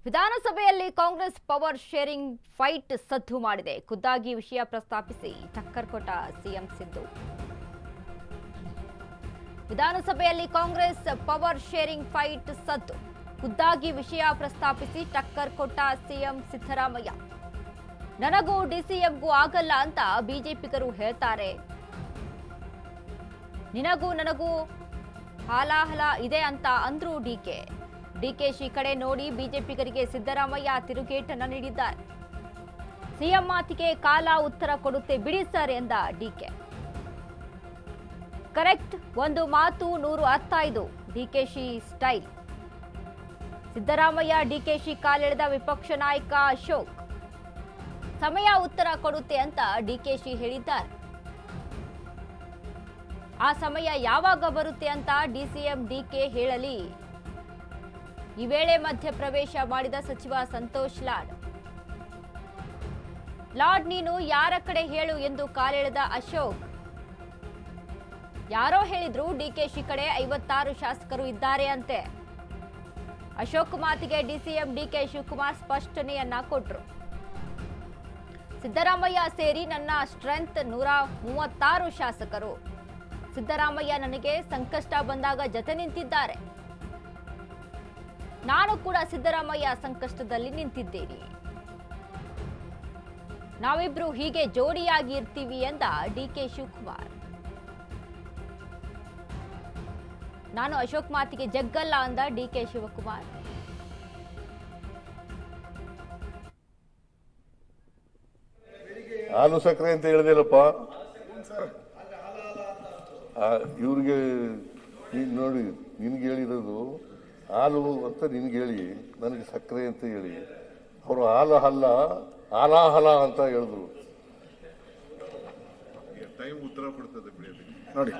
ವಿಧಾನಸಭೆಯಲ್ಲಿ Congress power sharing fight ಸದ್ದು ಮಾಡಿದೆ. ಖುದ್ದಾಗಿ ವಿಷಯ ಪ್ರಸ್ತಾಪಿಸಿ ಟಕ್ಕರ್ ಕೊಟ್ಟ ಸಿಎಂ ಸಿದ್ದು. ವಿಧಾನಸಭೆಯಲ್ಲಿ ಕಾಂಗ್ರೆಸ್ ಪವರ್ ಶೇರಿಂಗ್ ಫೈಟ್ ಸದ್ದು. ಖುದ್ದಾಗಿ ವಿಷಯ ಪ್ರಸ್ತಾಪಿಸಿ ಟಕ್ಕರ್ ಕೊಟ್ಟ ಸಿಎಂ ಸಿದ್ದರಾಮಯ್ಯ. ನನಗೂ ಡಿಸಿಎಂಗೂ ಆಗಲ್ಲ ಅಂತ ಬಿಜೆಪಿಗರು ಹೇಳ್ತಾರೆ. ನಿನಗೂ ನನಗೂ ಹಾಲಾಹಲ ಇದೆ ಅಂತ ಅಂದ್ರು ಡಿಕೆಶಿ ಕಡೆ ನೋಡಿ ಬಿಜೆಪಿಗರಿಗೆ ಸಿದ್ದರಾಮಯ್ಯ ತಿರುಗೇಟನ್ನ ನೀಡಿದ್ದಾರೆ. ಸಿಎಂ ಮಾತಿಗೆ ಕಾಲ ಉತ್ತರ ಕೊಡುತ್ತೆ ಬಿಡಿ ಸರ್ ಎಂದ ಡಿಕೆ. ಕರೆಕ್ಟ್, ಒಂದು ಮಾತು 100 ಅರ್ಥ ಇದು ಡಿಕೆಶಿ ಸ್ಟೈಲ್. ಸಿದ್ದರಾಮಯ್ಯ ಡಿಕೆಶಿ ಕಾಲೆಳೆದ ವಿಪಕ್ಷ ನಾಯಕ ಅಶೋಕ್. ಸಮಯ ಉತ್ತರ ಕೊಡುತ್ತೆ ಅಂತ ಡಿಕೆಶಿ ಹೇಳಿದ್ದಾರೆ. ಆ ಸಮಯ ಯಾವಾಗ ಬರುತ್ತೆ ಅಂತ ಡಿಸಿಎಂ ಡಿಕೆ ಹೇಳಲಿ. ಈ ವೇಳೆ ಮಧ್ಯಪ್ರವೇಶ ಮಾಡಿದ ಸಚಿವ ಸಂತೋಷ್ ಲಾಡ್ ನೀನು ಯಾರ ಕಡೆ ಹೇಳು ಎಂದು ಕಾಲೆಳೆದ ಅಶೋಕ್. ಯಾರೋ ಹೇಳಿದ್ರು ಡಿಕೆಶಿ ಕಡೆ 56 ಶಾಸಕರು ಇದ್ದಾರೆ ಅಂತೆ. ಅಶೋಕ್ ಮಾತಿಗೆ ಡಿಸಿಎಂ ಡಿಕೆ ಶಿವಕುಮಾರ್ ಸ್ಪಷ್ಟನೆಯನ್ನ ಕೊಟ್ರು. ಸಿದ್ದರಾಮಯ್ಯ ಸೇರಿ ನನ್ನ ಸ್ಟ್ರೆಂತ್ 136 ಶಾಸಕರು. ಸಿದ್ದರಾಮಯ್ಯ ನನಗೆ ಸಂಕಷ್ಟ ಬಂದಾಗ ಜತೆ ನಿಂತಿದ್ದಾರೆ. ನಾನು ಕೂಡ ಸಿದ್ದರಾಮಯ್ಯ ಸಂಕಷ್ಟದಲ್ಲಿ ನಿಂತಿದ್ದೇನೆ. ನಾವಿಬ್ರು ಹೀಗೆ ಜೋಡಿಯಾಗಿ ಇರ್ತೀವಿ ಎಂದ ಡಿಕೆ ಶಿವಕುಮಾರ್. ನಾನು ಅಶೋಕ್ ಮಾತಿಗೆ ಜಗ್ಗಲ್ಲ ಅಂದ ಡಿಕೆ ಶಿವಕುಮಾರ್. ಹಾಲು ಸಕ್ಕರೆ ಅಂತ ಹೇಳಿದಿಲ್ಲಪ್ಪ ಇವ್ರಿಗೆ. ನೋಡಿ, ನಿನ್ಗೆ ಹೇಳಿರೋದು ಹಾಲು ಅಂತ ನಿನ್ಗೆ ಹೇಳಿ, ನನಗೆ ಸಕ್ಕರೆ ಅಂತ ಹೇಳಿ, ಅವರು ಹಾಲು ಹಲ್ಲ ಹಾಲಾಹಲ ಅಂತ ಹೇಳಿದ್ರು. ಟೈಮ್ ಉತ್ತರ ಕೊಡ್ತದೆ ನೋಡಿ,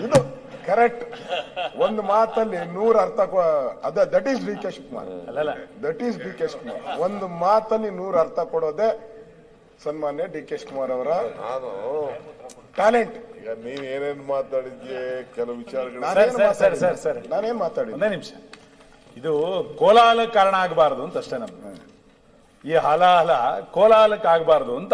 ಇದು ಕರೆಕ್ಟ್. ಒಂದು ಮಾತಲ್ಲಿ 100 ಅರ್ಥ that is D K Shivakumar. That is D K Shivakumar. ಒಂದು ಮಾತಲ್ಲಿ 100 ಅರ್ಥ ಕೊಡೋದೆ ಸನ್ಮಾನ್ಯ ಡಿ ಕೆ ಶಿವಕುಮಾರ್ ಅವರ ಟ್ಯಾಲೆಂಟ್. ಈಗ ನೀನ್ ಏನೇನ್ ಮಾತಾಡಿದ್ಯೆ, ಕೆಲವು ವಿಚಾರಗಳು ನಾನೇನ್ ಮಾತಾಡಿದ್ದೆ? ಒಂದೇ ನಿಮಿಷ. ಇದು ಕೋಲಾಹಲ ಕಾರಣ ಆಗಬಾರದು ಅಂತ ಅಷ್ಟೇ. ನಮ್ಗೆ ಈ ಹಲಾಹಲ ಕೋಲಾಹಲಕ್ಕೆ ಆಗಬಾರದು ಅಂತ.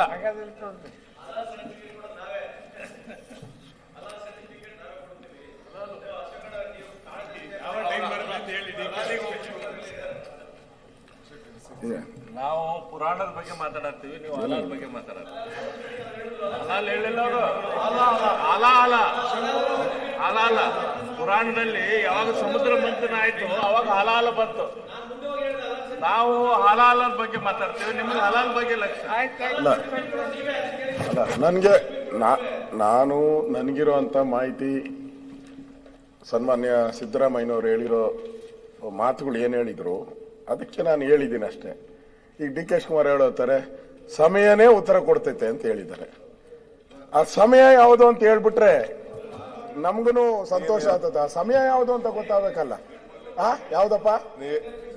ನಾವು ಪುರಾಣದ ಬಗ್ಗೆ ಮಾತಾಡತ್ತೀವಿ, ನೀವು ಹಲಾಲ್ ಬಗ್ಗೆ ಮಾತಾಡತ್ತೀವಿ. ಹಲಾಲ್ ಹೇಳಿಲ್ಲ ಅವರು. ಹಲಾಲ ಪುರಾಣದಲ್ಲಿ ಯಾವಾಗ ಸಮುದ್ರ ಮಂಥನ ಆಯ್ತು ಅವಾಗ ಹಲಾಲ ಬಂತು. ನಾವು ಹಲಾಲ ಬಗ್ಗೆ ಮಾತಾಡ್ತೀವಿ, ನಿಮ್ಗೆ ಹಲಾಲ್ ಬಗ್ಗೆ ಲಕ್ಷ್ಯ ಅಲ್ಲ, ನಾನು ನನಗಿರುವಂತ ಮಾಹಿತಿ ಸನ್ಮಾನ್ಯ ಸಿದ್ದರಾಮಯ್ಯನವರು ಹೇಳಿರೋ ಮಾತುಗಳು ಏನ್ ಹೇಳಿದ್ರು ಅದಕ್ಕೆ ನಾನು ಹೇಳಿದ್ದೀನಿ ಅಷ್ಟೇ. ಈಗ ಡಿ ಕೆ ಶಿವಕುಮಾರ್ ಹೇಳೋತಾರೆ ಸಮಯನೇ ಉತ್ತರ ಕೊಡ್ತೈತೆ ಅಂತ ಹೇಳಿದ್ದಾರೆ. ಆ ಸಮಯ ಯಾವುದು ಅಂತ ಹೇಳ್ಬಿಟ್ರೆ ನಮ್ಗೂ ಸಂತೋಷ ಆಗ್ತದ. ಆ ಸಮಯ ಯಾವುದು ಅಂತ ಗೊತ್ತಾಗಬೇಕಲ್ಲ. ಯಾವ್ದಪ್ಪ?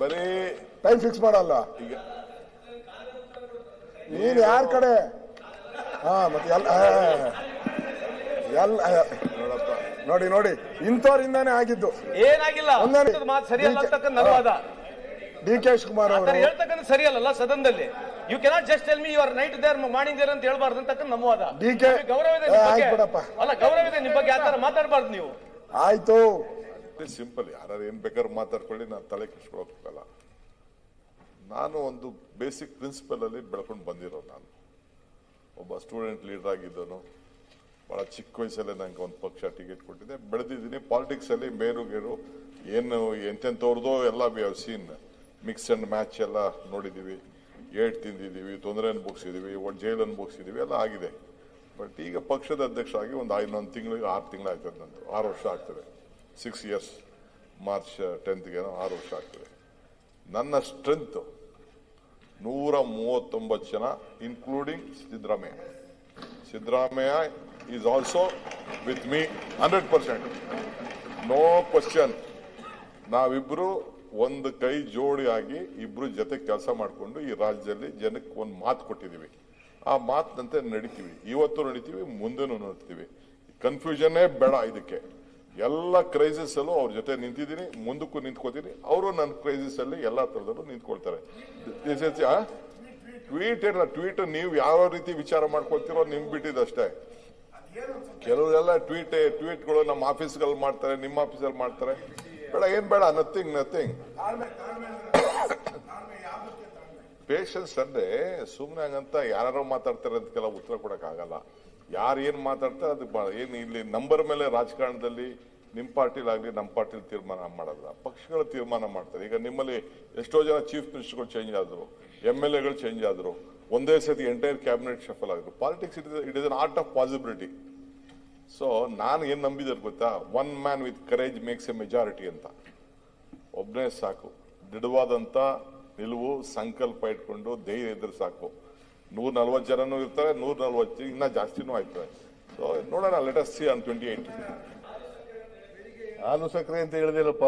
ಬರೀ ಟೈಮ್ ಫಿಕ್ಸ್ ಮಾಡಲ್ಲ. ಈಗ ನೀನ್ ಯಾರ ಕಡೆ? ಮತ್ತೆ ನೋಡಿ ನೋಡಿ, ಇಂಥವ್ರಿಂದಾನೇ ಆಗಿದ್ದು. ಏನಾಗಿಲ್ಲ, ಡಿ ಕೆ ಶಿವಕುಮಾರ್ ಅವರು ಹೇಳ್ತಕ್ಕಂಥ ಸರಿಯಲ್ಲ ಸದನದಲ್ಲಿ. You cannot just tell me your night there morning there ಅಂತ ಹೇಳ್ಬಾರ್ದು ಅಂತಕ್ಕಂಥ ನಮ್ಮ ವಾದ. ಡಿ ಕೆ ಗೌರವ ಇದೆ, ಅಲ್ಲ ಗೌರವ ಇದೆ ನಿಮ್ ಬಗ್ಗೆ, ಆತರ ಮಾತಾಡಬಾರ್ದು ನೀವು. ಆಯ್ತು, ಸಿಂಪಲ್. ಯಾರು ಏನ್ ಬೇಕಾದ್ರೂ ಮಾತಾಡ್ಕೊಳ್ಳಿ, ನಾನು ತಲೆ ಕೆಡಿಸ್ಕೊಳಕ್ಕಾಗಲ್ಲ. ನಾನು ಒಂದು ಬೇಸಿಕ್ ಪ್ರಿನ್ಸಿಪಲ್ ಅಲ್ಲಿ ಬೆಳ್ಕೊಂಡು ಬಂದಿರೋ. ನಾನು ಒಬ್ಬ ಸ್ಟೂಡೆಂಟ್ ಲೀಡರ್ ಆಗಿದ್ದನು. ಬಹಳ ಚಿಕ್ಕ ವಯಸ್ಸಲ್ಲೇ ನಂಗೆ ಒಂದು ಪಕ್ಷ ಟಿಕೆಟ್ ಕೊಟ್ಟಿದೆ, ಬೆಳೆದಿದ್ದೀನಿ. ಪಾಲಿಟಿಕ್ಸ್ ಅಲ್ಲಿ ಮೇರುಗೇರು ಏನು ಎಂತೆಂಥವ್ರದೋ ಎಲ್ಲ we have seen. Mix and match ಎಲ್ಲ ನೋಡಿದ್ದೀವಿ, ಏಟ್ ತಿಂದಿದ್ದೀವಿ, ತೊಂದರೆ ಅನುಭವಿಸಿದ್ದೀವಿ, ಜೈಲು ಅನುಭವಿಸಿದ್ದೀವಿ, ಎಲ್ಲ ಆಗಿದೆ. ಬಟ್ ಈಗ ಪಕ್ಷದ ಅಧ್ಯಕ್ಷರಾಗಿ ಒಂದು 11 ತಿಂಗಳಿಗೆ 6 ತಿಂಗಳು ಆಗ್ತದೆ. ನಂದು 6 ವರ್ಷ ಆಗ್ತದೆ. 6 years, ಮಾರ್ಚ್ 10th 6 ವರ್ಷ ಆಗ್ತದೆ. ನನ್ನ ಸ್ಟ್ರೆಂತ್ 139 ಜನ, including Siddaramaiah. Siddaramaiah is also with me 100%. No question. ನಾವಿಬ್ರು ಒಂದು ಕೈ ಜೋಡಿಯಾಗಿ ಇಬ್ರು ಜೊತೆ ಕೆಲಸ ಮಾಡಿಕೊಂಡು ಈ ರಾಜ್ಯದಲ್ಲಿ ಜನಕ್ಕೆ ಒಂದು ಮಾತು ಕೊಟ್ಟಿದ್ದೀವಿ. ಆ ಮಾತಿನಂತೆ ನಡಿತೀವಿ. ಇವತ್ತು ನಡಿತೀವಿ, ಮುಂದೆನೂ ನಡಿತೀವಿ. ಕನ್ಫ್ಯೂಷನ್ನೇ ಬೇಡ ಇದಕ್ಕೆ. ಎಲ್ಲ ಕ್ರೈಸಿಸ್ ಅಲ್ಲೂ ಅವ್ರ ಜೊತೆ ನಿಂತಿದ್ದೀನಿ, ಮುಂದಕ್ಕೂ ನಿಂತ್ಕೋತೀನಿ. ಅವರು ನನ್ನ ಕ್ರೈಸಿಸ್ ಅಲ್ಲಿ ಎಲ್ಲಾ ತರದಲ್ಲೂ ನಿಂತ್ಕೊಳ್ತಾರೆ. ಟ್ವೀಟ್ ನೀವು ಯಾವ ರೀತಿ ವಿಚಾರ ಮಾಡ್ಕೊಳ್ತೀರೋ ನಿಮ್ ಬಿಟ್ಟಿದ್ದಷ್ಟೇ. ಕೆಲವರೆಲ್ಲ ಟ್ವೀಟ್ಗಳು ನಮ್ಮ ಆಫೀಸ್ಗಳಲ್ಲಿ ಮಾಡ್ತಾರೆ, ನಿಮ್ಮ ಆಫೀಸಲ್ಲಿ ಮಾಡ್ತಾರೆ. ಬೇಡ, ಏನ್ ಬೇಡ, ನಥಿಂಗ್. ಪೇಷನ್ಸ್ ಅಂದ್ರೆ ಸುಮ್ನೆ ಹಂಗಂತ ಯಾರು ಮಾತಾಡ್ತಾರೆ ಅದಕ್ಕೆಲ್ಲ ಉತ್ತರ ಕೊಡಕ್ ಆಗಲ್ಲ. ಯಾರು ಏನ್ ಮಾತಾಡ್ತಾರೆ ಅದಕ್ಕೆ ಏನ್ ಇಲ್ಲಿ ನಂಬರ್ ಮೇಲೆ ರಾಜಕಾರಣದಲ್ಲಿ ನಿಮ್ ಪಾರ್ಟಿಲಾಗ್ಲಿ ನಮ್ಮ ಪಾರ್ಟಿಲಿ ತೀರ್ಮಾನ ಮಾಡಲ್ಲ, ಪಕ್ಷಗಳ ತೀರ್ಮಾನ ಮಾಡ್ತಾರೆ. ಈಗ ನಿಮ್ಮಲ್ಲಿ ಎಷ್ಟೋ ಜನ ಚೀಫ್ ಮಿನಿಸ್ಟರ್ಗಳು ಚೇಂಜ್ ಆದ್ರು, MLAಗಳು ಚೇಂಜ್ ಆದ್ರು, ಒಂದೇ ಸತಿ ಎಂಟೈರ್ ಕ್ಯಾಬಿನೆಟ್ ಶಫಲ್ ಆಗಿದ್ರು. Politics it is an art of possibility. So ನಾನು ಏನ್ ನಂಬಿದ್ರೆ ಗೊತ್ತಾ, one man with courage makes A majority ಅಂತ. ಒಬ್ಬನೇ ಸಾಕು, ದೃಢವಾದಂತ ನಿಲುವು, ಸಂಕಲ್ಪ ಇಟ್ಕೊಂಡು ಧೈರ್ಯ ಇದ್ರೆ ಸಾಕು. 140 ಜನನೂ ಇರ್ತಾರೆ, 140 ಇನ್ನ ಜಾಸ್ತಿನೂ ಆಯ್ತದೆ. ಸೊ ನೋಡೋಣ, ಲೆಟ್ ಅಸ್ ಸಿ ಆನ್ 28. ಹಾಲು ಸಕ್ಕರೆ ಅಂತ ಹೇಳಿದಿಲ್ಲಪ್ಪ.